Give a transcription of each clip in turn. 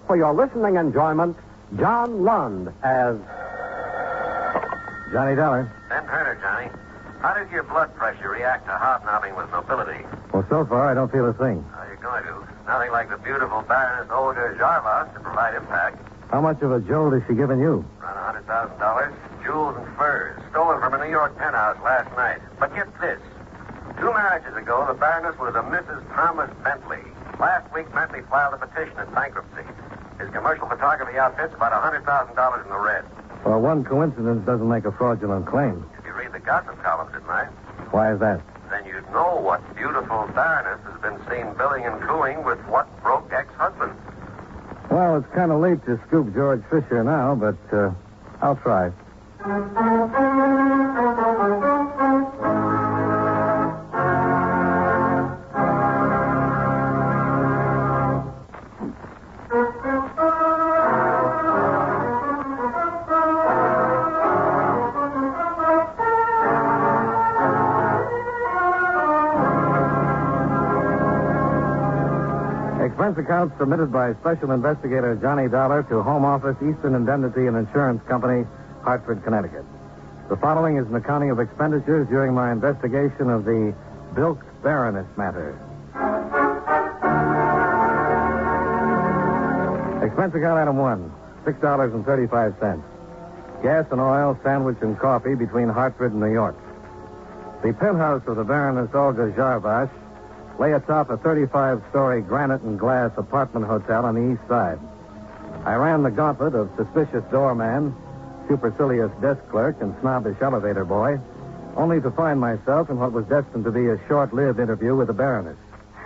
for your listening enjoyment, John Lund as... Johnny Dollar. Ben Herder, Johnny. How does your blood pressure react to hobnobbing with nobility? Well, so far, I don't feel a thing. Oh, you're going to. Nothing like the beautiful Baroness Olga Jarvas to provide impact. How much of a jolt is she giving you? Around $100,000. Jewels and furs. Stolen from a New York penthouse last night. But get this. 2 marriages ago, the Baroness was a Mrs. Thomas Bentley. Last week, Bentley filed a petition in bankruptcy. His commercial photography outfit's about $100,000 in the red. Well, one coincidence doesn't make a fraudulent claim. If you read the gossip columns at night, Why is that? then you'd know what beautiful Baroness has been seen billing and cooing with what broke ex-husband. Well, it's kind of late to scoop George Fisher now, but I'll try. Expense account submitted by Special Investigator Johnny Dollar to Home Office, Eastern Indemnity and Insurance Company, Hartford, Connecticut. The following is an accounting of expenditures during my investigation of the Bilked Baroness matter. Expense account item 1, $6.35. Gas and oil, sandwich and coffee between Hartford and New York. The penthouse of the Baroness Olga Jarvas lay atop a 35-story granite and glass apartment hotel on the east side. I ran the gauntlet of suspicious doorman, supercilious desk clerk, and snobbish elevator boy, only to find myself in what was destined to be a short-lived interview with the Baroness.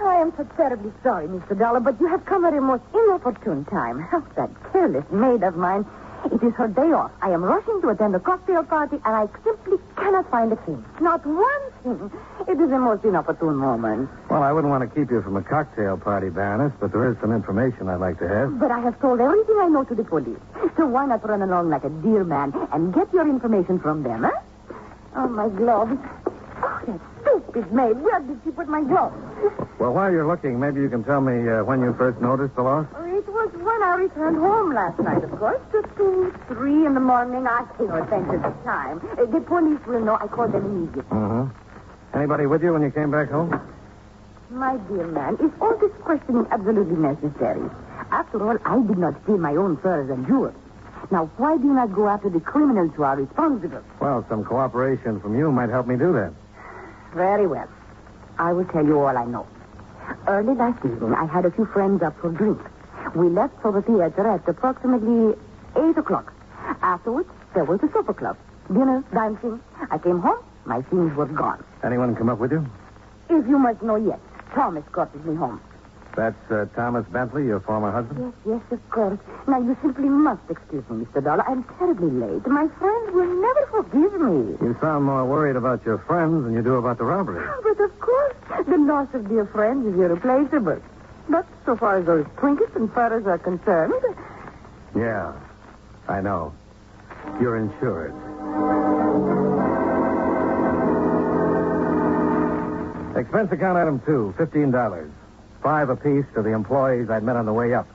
I am so terribly sorry, Mr. Dollar, but you have come at a most inopportune time. Oh, that careless maid of mine. It is her day off. I am rushing to attend a cocktail party, and I simply cannot find a thing. Not one thing. It is a most inopportune moment. Well, I wouldn't want to keep you from a cocktail party, Baroness, but there is some information I'd like to have. But I have told everything I know to the police. So why not run along like a dear man and get your information from them, huh? Oh, my gloves. Oh, that stupid maid. Where did she put my gloves? Well, while you're looking, maybe you can tell me when you first noticed the loss? It was when I returned home last night, of course. 2, 3 in the morning. I pay no attention to time. The police will know. I called them immediately. Mm-hmm. Anybody with you when you came back home? My dear man, is all this questioning absolutely necessary? After all, I did not steal my own furs and jewels. Now, why do you not go after the criminals who are responsible? Well, some cooperation from you might help me do that. Very well. I will tell you all I know. Early last evening, I had a few friends up for drinks. We left for the theater at approximately 8 o'clock. Afterwards, there was the supper club. Dinner, dancing. I came home. My things were gone. Anyone come up with you? If you must know, yes. Thomas escorted me home. That's Thomas Bentley, your former husband? Yes, of course. Now, you simply must excuse me, Mr. Dollar. I'm terribly late. My friends will never forgive me. You sound more worried about your friends than you do about the robbery. But, of course, the loss of dear friends is irreplaceable. But so far as those trinkets and furs are concerned... Yeah, I know. You're insured. Expense account item 2, $15. 5 apiece to the employees I'd met on the way up.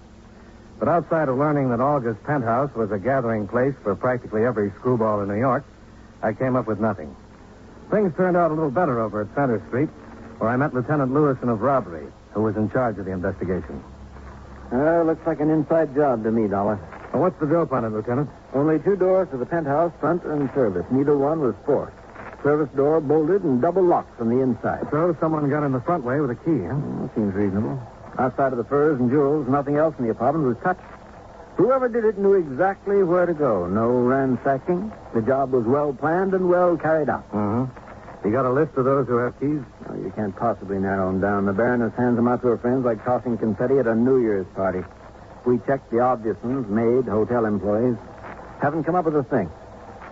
But outside of learning that Olga's penthouse was a gathering place for practically every screwball in New York, I came up with nothing. Things turned out a little better over at Center Street, where I met Lieutenant Lewison of robbery, who was in charge of the investigation. Looks like an inside job to me, Dollar. Well, what's the dope on it, Lieutenant? Only 2 doors to the penthouse, front and service. Neither one was forced. Service door bolted and double locked from the inside. So someone got in the front way with a key, huh? Seems reasonable. Outside of the furs and jewels, nothing else in the apartment was touched. Whoever did it knew exactly where to go. No ransacking. The job was well planned and well carried out. Mm-hmm. You got a list of those who have keys? Oh, you can't possibly narrow them down. The Baroness hands them out to her friends like tossing confetti at a New Year's party. We checked the obvious ones, maid, hotel employees. Haven't come up with a thing.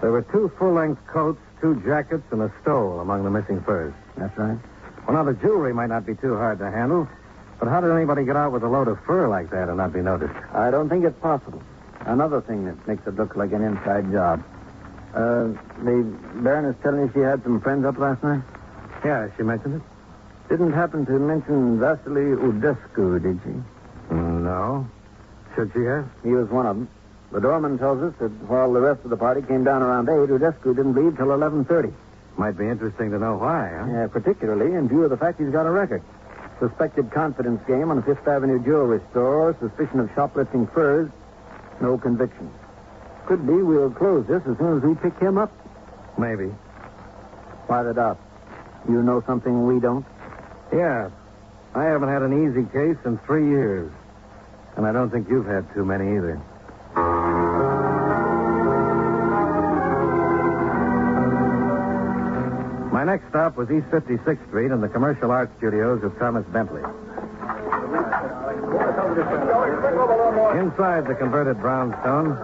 There were 2 full-length coats, 2 jackets, and a stole among the missing furs. That's right. Well, now, the jewelry might not be too hard to handle, but how did anybody get out with a load of fur like that and not be noticed? I don't think it's possible. Another thing that makes it look like an inside job. The Baroness telling me she had some friends up last night? Yeah, she mentioned it. Didn't happen to mention Vasily Udescu, did she? No. Should she have? He was one of them. The doorman tells us that while the rest of the party came down around 8, Udescu didn't leave till 11:30. Might be interesting to know why, huh? Yeah, particularly in view of the fact he's got a record. Suspected confidence game on a Fifth Avenue jewelry store, suspicion of shoplifting furs, no conviction. Could be we'll close this as soon as we pick him up. Maybe. Why the doubt? You know something we don't? Yeah. I haven't had an easy case in 3 years. And I don't think you've had too many either. My next stop was East 56th Street in the commercial art studios of Thomas Bentley. Inside the converted brownstone,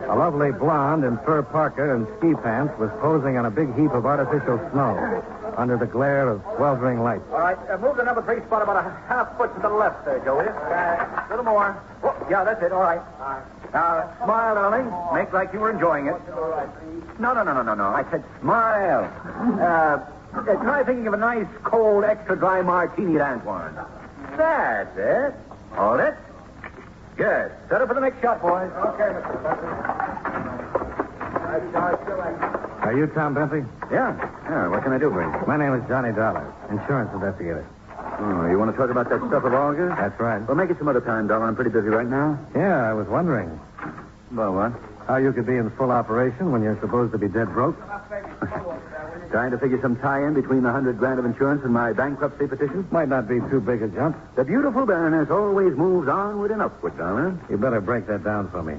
a lovely blonde in fur parka and ski pants was posing on a big heap of artificial snow under the glare of sweltering lights. All right, move the number 3 spot about a half foot to the left there, Joe, will you? A little more. Oh, yeah, that's it. All right. Now, smile, darling. Make like you were enjoying it. No. I said smile. Try thinking of a nice, cold, extra dry martini at Antoine. That's it. Hold it. Good. Set up for the next shot, boys. Okay, Mr. Are you Tom Bentley? Yeah. What can I do for you? My name is Johnny Dollar, insurance investigator. Oh, you want to talk about that stuff of Olga's? That's right. Well, make it some other time, Dollar. I'm pretty busy right now. Yeah, I was wondering Well, what? how you could be in full operation when you're supposed to be dead broke. Trying to figure some tie-in between the $100,000 of insurance and my bankruptcy petition? Might not be too big a jump. The beautiful Baroness always moves onward and upward, Dollar. You better break that down for me.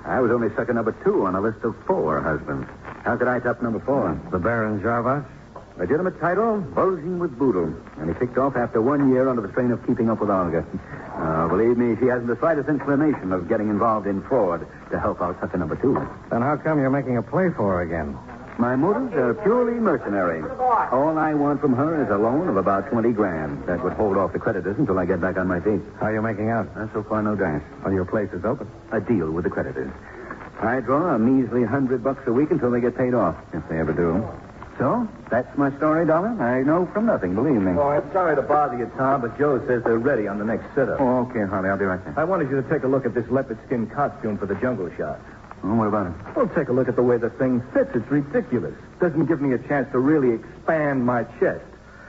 I was only sucker number 2 on a list of 4 husbands. How could I top number 4? The Baron Jarvash? Legitimate title, bulging with boodle. And he kicked off after 1 year under the strain of keeping up with Olga. Believe me, she hasn't the slightest inclination of getting involved in fraud to help out sucker number 2. Then how come you're making a play for her again? My motives are purely mercenary. All I want from her is a loan of about $20,000. That would hold off the creditors until I get back on my feet. How are you making out? So far, no dash. Well, your place is open. A deal with the creditors. I draw a measly $100 a week until they get paid off, if they ever do. So, that's my story, Dollar. I know from nothing, believe me. Oh, I'm sorry to bother you, Tom, but Joe says they're ready on the next sit-up. Oh, okay, Harley. I'll be right there. I wanted you to take a look at this leopard skin costume for the jungle shot. Oh, what about it? Well, take a look at the way the thing fits. It's ridiculous. Doesn't give me a chance to really expand my chest.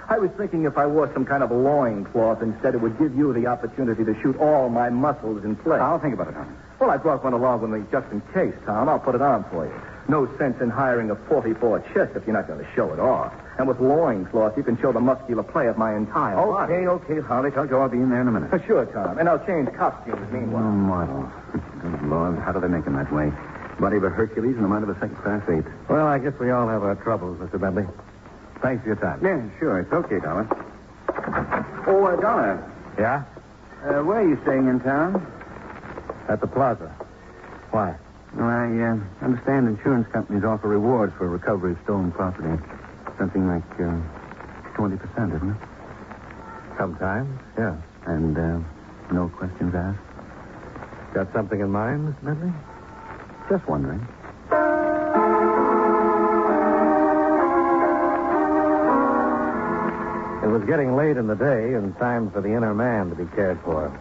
I was thinking if I wore some kind of loincloth instead, it would give you the opportunity to shoot all my muscles in place. I'll think about it, Harley. Well, I brought one along with me just in case, Tom. I'll put it on for you. No sense in hiring a 44 chest if you're not going to show it off. And with loincloth, you can show the muscular play of my entire body. Okay, Harley. Tell Joe I'll be in there in a minute. Sure, Tom. And I'll change costumes meanwhile. Model. Good Lord, how do they make him that way? Body of a Hercules and the mind of a second-class 8. Well, I guess we all have our troubles, Mr. Bentley. Thanks for your time. Yeah, sure. It's okay, Dollar. Oh, Dollar. Yeah? Where are you staying in town? At the plaza. Why? Well, I understand insurance companies offer rewards for recovery of stolen property. Something like 20%, isn't it? Sometimes, yeah. And no questions asked? Got something in mind, Mr. Bentley? Just wondering. It was getting late in the day and time for the inner man to be cared for.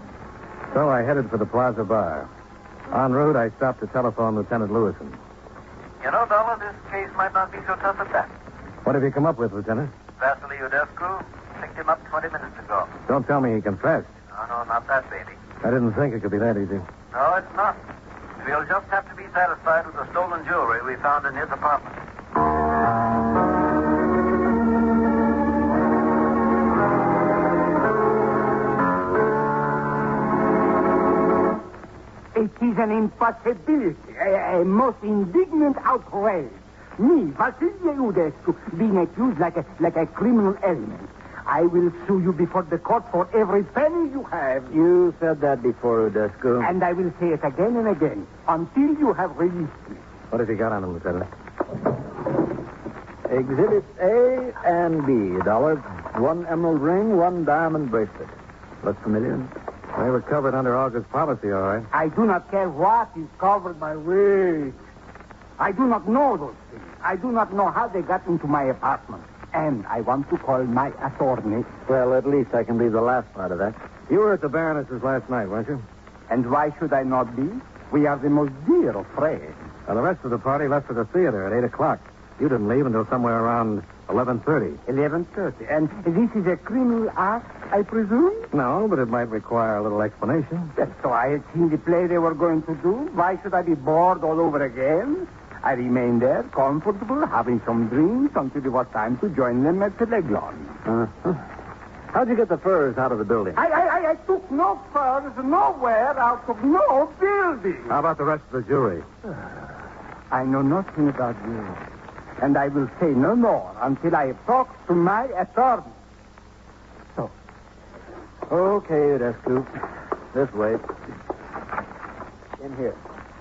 So I headed for the Plaza Bar. En route, I stopped to telephone Lieutenant Lewison. You know, Dollar, this case might not be so tough at that. What have you come up with, Lieutenant? Vasily Udescu picked him up 20 minutes ago. Don't tell me he confessed. No, not that, baby. I didn't think it could be that easy. No, it's not. We'll just have to be satisfied with the stolen jewelry we found in his apartment. It is an impossibility, a most indignant outrage. Me, Vasily Udescu, being accused like a criminal element. I will sue you before the court for every penny you have. You said that before, Udescu. And I will say it again and again until you have released me. What have you got on him, Lieutenant? Exhibits A and B, Dollar. 1 emerald ring, 1 diamond bracelet. Look familiar? They were covered under August policy, all right. I do not care what is covered by weight. I do not know those things. I do not know how they got into my apartment. And I want to call my attorney. Well, at least I can believe the last part of that. You were at the Baroness's last night, weren't you? And why should I not be? We are the most dear of friends. Well, the rest of the party left for the theater at 8 o'clock. You didn't leave until somewhere around 11:30. 11:30. And this is a criminal act, I presume? No, but it might require a little explanation. So I had seen the play they were going to do. Why should I be bored all over again? I remained there, comfortable, having some drinks until it was time to join them at the leg lawn. How'd you get the furs out of the building? I took no furs nowhere out of no building. How about the rest of the jury? I know nothing about you. And I will say no more until I have talked to my attorney. So. Okay, Udescu. This way. In here.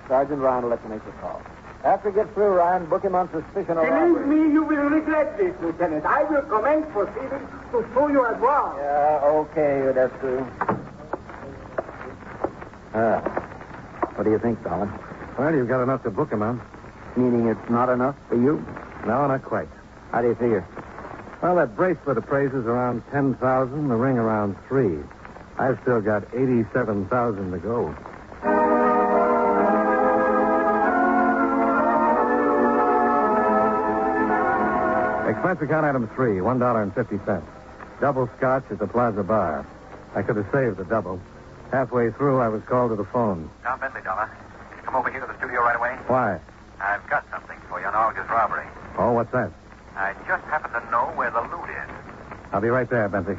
Sergeant Ryan will let you make the call. After you get through, Ryan, book him on suspicion of robbery. Believe me, you will regret this, Lieutenant. I will commence proceedings to sue you as well. Yeah, okay, Udescu. What do you think, Dollar? Well, you've got enough to book him on. Meaning it's not enough for you? No, not quite. How do you figure? Well, that bracelet appraises around 10,000, the ring around 3. I've still got 87,000 to go. Expense account item 3, $1.50. Double scotch at the Plaza Bar. I could have saved the double. Halfway through, I was called to the phone. Tom Bentley, Dollar. Come over here to the studio right away. Why? I've got something for you on Olga's robbery. Oh, what's that? I just happen to know where the loot is. I'll be right there, Bentley.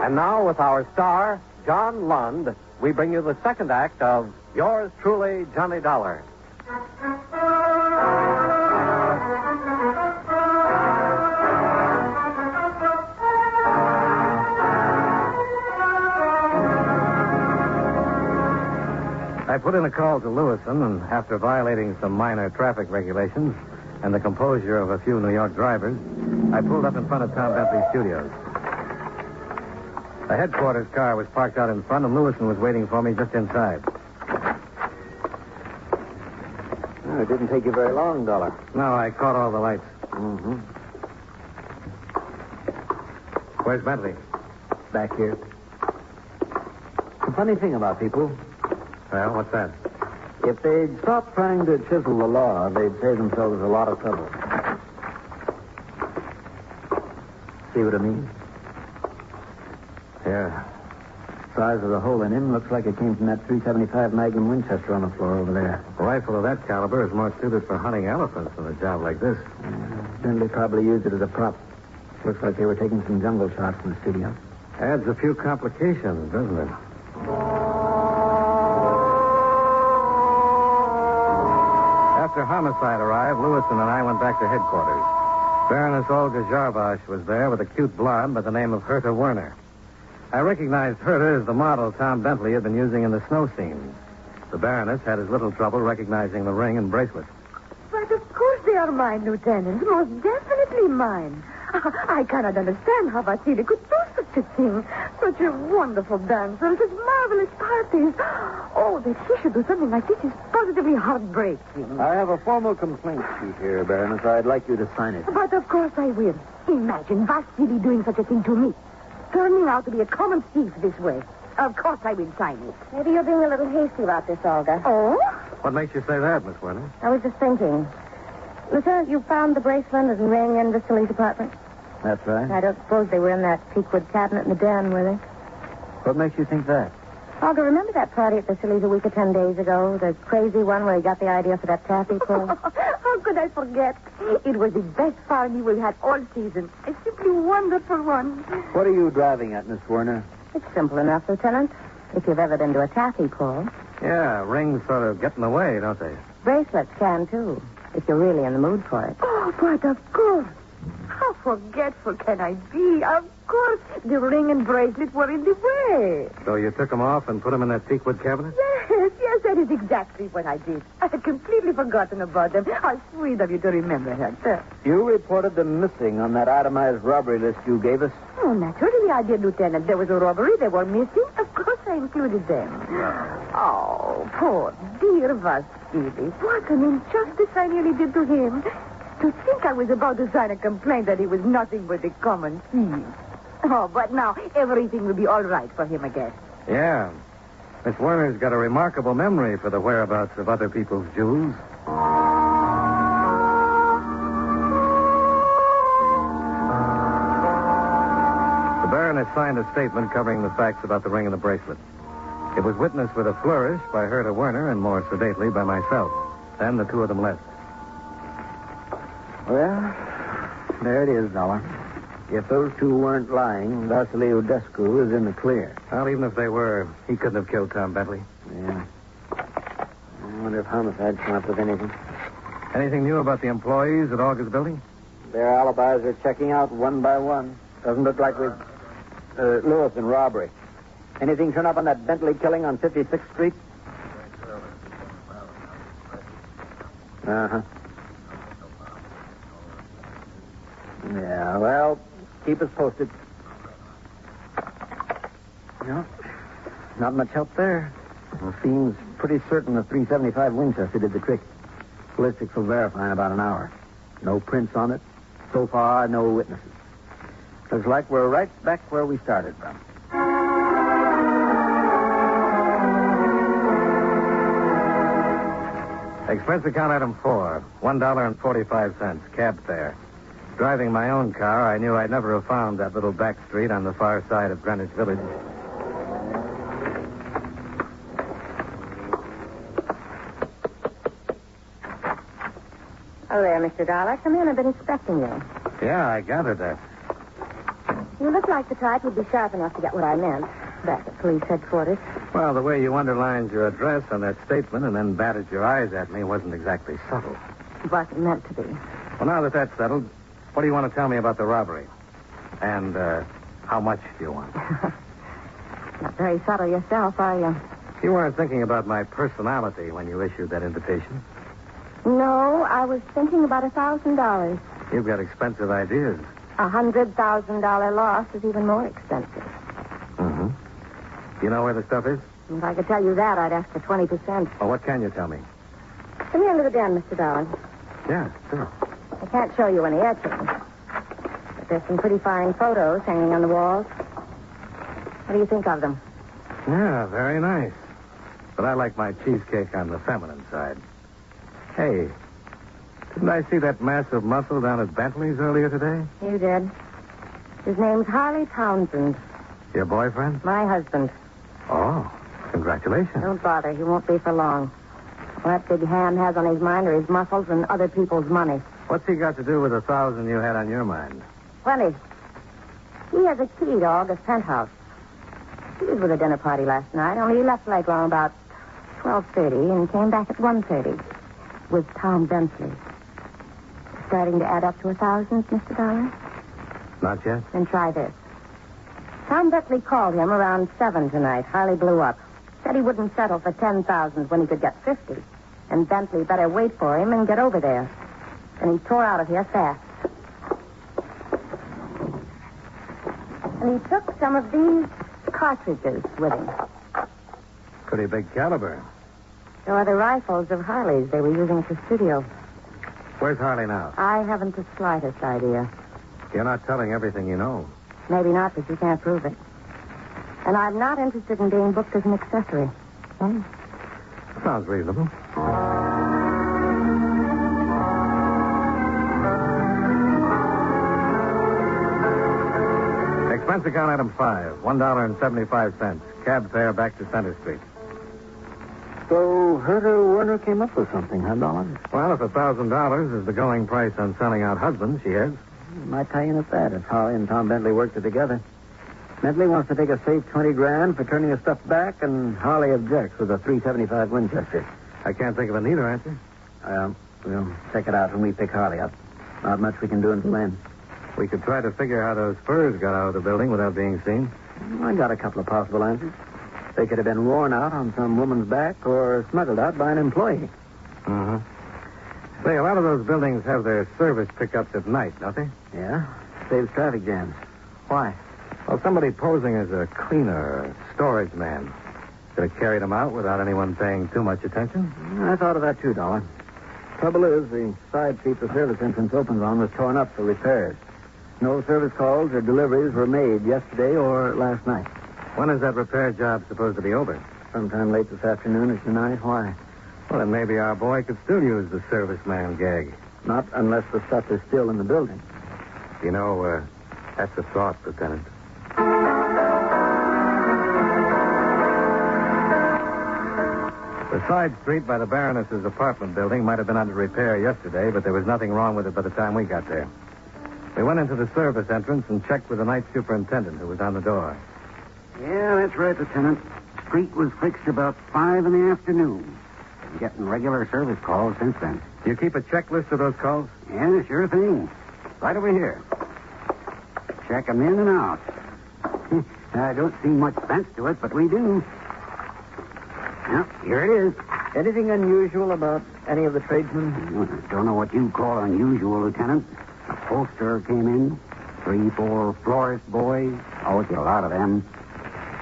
And now, with our star, John Lund, we bring you the second act of Yours Truly, Johnny Dollar. I put in a call to Lewison, and after violating some minor traffic regulations and the composure of a few New York drivers, I pulled up in front of Tom Bentley's studios. The headquarters car was parked out in front, and Lewison was waiting for me just inside. It didn't take you very long, Dollar. No, I caught all the lights. Mm-hmm. Where's Bentley? Back here. The funny thing about people, Well, what's that? if they'd stop trying to chisel the law, they'd save themselves a lot of trouble. See what I mean? Yeah. Size of the hole in him looks like it came from that .375 Magnum Winchester on the floor over there. A rifle of that caliber is more suited for hunting elephants than a job like this. Bentley probably used it as a prop. Looks like they were taking some jungle shots in the studio. Adds a few complications, doesn't it? After homicide arrived, Lewison and I went back to headquarters. Baroness Olga Jarbosh was there with a cute blonde by the name of Herta Werner. I recognized Herta as the model Tom Bentley had been using in the snow scenes. The Baroness had as little trouble recognizing the ring and bracelet. But of course they are mine, Lieutenant. Most definitely mine. I cannot understand how Vasily could do such a thing. Such a wonderful dancer and such marvelous parties. Oh, that he should do something like this is positively heartbreaking. I have a formal complaint sheet here, Baroness. I'd like you to sign it. But of course I will. Imagine Vasily doing such a thing to me. Turning out to be a common thief this way. Of course I will sign it. Maybe you're being a little hasty about this, Olga. Oh? What makes you say that, Miss Werner? I was just thinking. Lieutenant, you found the bracelet and ring in Vasily's apartment? That's right. I don't suppose they were in that teakwood cabinet in the den, were they? What makes you think that? Olga, remember that party at Vasily's a week or 10 days ago? The crazy one where he got the idea for that taffy pull? How could I forget? It was the best party we had all season. A simply wonderful one. What are you driving at, Miss Werner? It's simple enough, Lieutenant. If you've ever been to a taffy pull. Yeah, rings sort of get in the way, don't they? Bracelets can, too, if you're really in the mood for it. Oh, but of course. How forgetful can I be? Of course, the ring and bracelet were in the way. So you took them off and put them in that teakwood cabinet? Yes, that is exactly what I did. I had completely forgotten about them. How sweet of you to remember that. You reported them missing on that itemized robbery list you gave us. Oh, naturally I did, Lieutenant. There was a robbery. They were missing. Of course I included them. Oh, poor dear Vasily. What an injustice I nearly did to him. To think I was about to sign a complaint that he was nothing but a common thief. Oh, but now everything will be all right for him again. Yeah. Miss Werner's got a remarkable memory for the whereabouts of other people's jewels. The Baroness signed a statement covering the facts about the ring and the bracelet. It was witnessed with a flourish by her to Werner and more sedately by myself. Then the two of them left. Well, there it is, Dollar. If those two weren't lying, Vasily Udescu is in the clear. Well, even if they were, he couldn't have killed Tom Bentley. Yeah. I wonder if homicide came up with anything. Anything new about the employees at August Building? Their alibis are checking out one by one. Doesn't look like with Lewis and robbery. Anything turn up on that Bentley killing on 56th Street? Uh-huh. Yeah, well, keep us posted. No, not much help there. It seems pretty certain the .375 Winchester did the trick. Ballistics will verify in about an hour. No prints on it. So far, no witnesses. Looks like we're right back where we started from. Expense account item 4, $1.45, cab fare. Driving my own car, I knew I'd never have found that little back street on the far side of Greenwich Village. Oh, there, Mr. Dollar. Come in. I've been expecting you. Yeah, I gathered that. You look like the type who'd be sharp enough to get what I meant back at police headquarters. Well, the way you underlined your address on that statement and then batted your eyes at me wasn't exactly subtle. It wasn't meant to be. Well, now that that's settled, what do you want to tell me about the robbery? And how much do you want? Not very subtle yourself, are you? You weren't thinking about my personality when you issued that invitation. No, I was thinking about $1,000. You've got expensive ideas. $100,000 loss is even more expensive. Mm-hmm. You know where the stuff is? If I could tell you that, I'd ask for 20%. Well, what can you tell me? Come here into the den, Mr. Dollar. Yeah, sure. I can't show you any etchings, but there's some pretty fine photos hanging on the walls. What do you think of them? Yeah, very nice. But I like my cheesecake on the feminine side. Hey, didn't I see that massive muscle down at Bentley's earlier today? You did. His name's Harley Townsend. Your boyfriend? My husband. Oh, congratulations. Don't bother. He won't be for long. What that big hand has on his mind are his muscles and other people's money. What's he got to do with $1,000 you had on your mind? Plenty. He has a key to August penthouse. He was with a dinner party last night, only he left like around about 12:30 and came back at 1:30 with Tom Bentley. Starting to add up to 1,000, Mr. Dollar? Not yet. Then try this. Tom Bentley called him around 7 tonight. Harley blew up. Said he wouldn't settle for 10,000 when he could get 50. And Bentley better wait for him and get over there. And he tore out of here fast. And he took some of these cartridges with him. Pretty big caliber. So are the rifles of Harley's they were using at the studio. Where's Harley now? I haven't the slightest idea. You're not telling everything you know. Maybe not, but you can't prove it. And I'm not interested in being booked as an accessory. Hmm. Sounds reasonable. Expense account item 5, $1.75. Cab fare back to Center Street. So Herta Werner came up with something, huh, Dollar? Well, if $1,000 is the going price on selling out husbands, she is. Might tie in at that if Harley and Tom Bentley worked it together. Bentley wants to take a safe $20,000 for turning his stuff back, and Harley objects with a .375 Winchester. I can't think of a neater answer. We'll check it out when we pick Harley up. Not much we can do until then. We could try to figure how those furs got out of the building without being seen. I got a couple of possible answers. They could have been worn out on some woman's back or smuggled out by an employee. Mm-hmm. Say, a lot of those buildings have their service pickups at night, don't they? Yeah. Saves traffic jams. Why? Well, somebody posing as a cleaner or storage man could have carried him out without anyone paying too much attention. I thought of that too, Dollar. Trouble is, the side seat the service entrance opens on was torn up for repairs. No service calls or deliveries were made yesterday or last night. When is that repair job supposed to be over? Sometime late this afternoon or tonight. Why? Well, then maybe our boy could still use the serviceman gag. Not unless the stuff is still in the building. You know, that's a thought, Lieutenant. The side street by the Baroness's apartment building might have been under repair yesterday, but there was nothing wrong with it by the time we got there. We went into the service entrance and checked with the night superintendent who was on the door. Yeah, that's right, Lieutenant. Street was fixed about 5 in the afternoon. Been getting regular service calls since then. Do you keep a checklist of those calls? Yeah, sure thing. Right over here. Check 'em in and out. I don't see much sense to it, but we do. Well, here it is. Anything unusual about any of the tradesmen? Don't know what you call unusual, Lieutenant. A poster came in. 3, 4 florist boys. Always get a lot of them.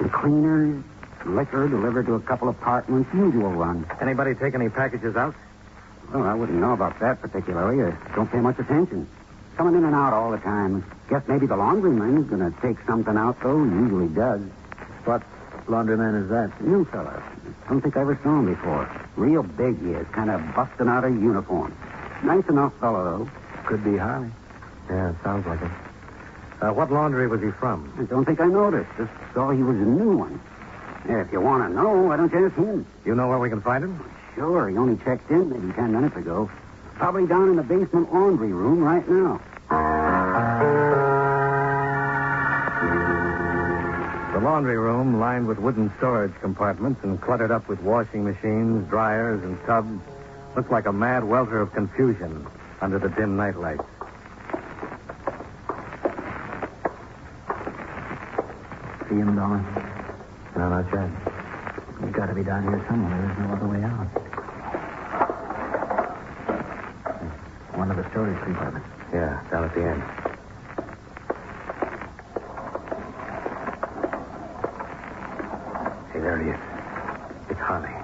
The cleaners. Liquor delivered to a couple apartments. Usual run. Anybody take any packages out? Well, I wouldn't know about that particularly. I don't pay much attention. Coming in and out all the time. Guess maybe the laundryman's going to take something out, though. He usually does. What laundryman is that? New fella. Don't think I ever saw him before. Real big he is. Kind of busting out of uniform. Nice enough fellow, though. Could be Harley. Yeah, it sounds like it. What laundry was he from? I don't think I noticed. Just saw he was a new one. Yeah, if you want to know, why don't you ask him? You know where we can find him? Sure. He only checked in maybe 10 minutes ago. Probably down in the basement laundry room right now. The laundry room, lined with wooden storage compartments and cluttered up with washing machines, dryers, and tubs, looked like a mad welter of confusion under the dim night lights. See him, Dollar? No, not yet. He's got to be down here somewhere. There's no other way out. One of the storage compartments. Yeah, down at the end. Hey, there he is. It's Harley.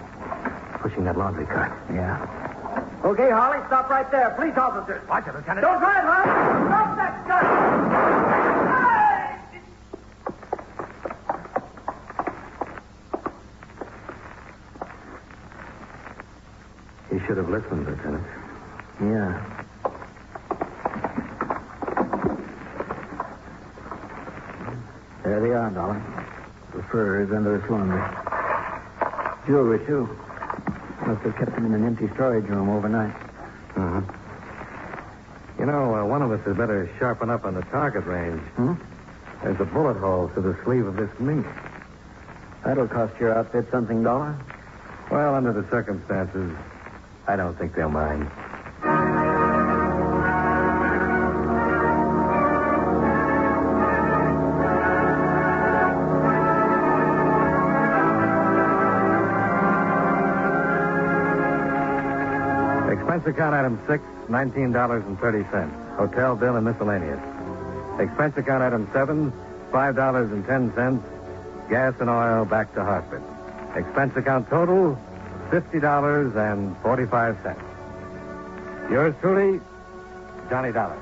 Pushing that laundry cart. Yeah. Okay, Harley, stop right there. Police officers. Watch it, Lieutenant. Don't drive, Harley. Stop that gun. He should have listened, Lieutenant. Yeah. There they are, Dollar. The furs under his laundry. Jewelry, too. Must have kept them in an empty storage room overnight. Uh-huh. You know, one of us had better sharpen up on the target range. There's a bullet hole through the sleeve of this mink. That'll cost your outfit something, Dollar. Well, under the circumstances, I don't think they'll mind. Expense account item 6, $19.30. Hotel bill and miscellaneous. Expense account item 7, $5.10. Gas and oil back to Hartford. Expense account total, $50.45. Yours truly, Johnny Dollar.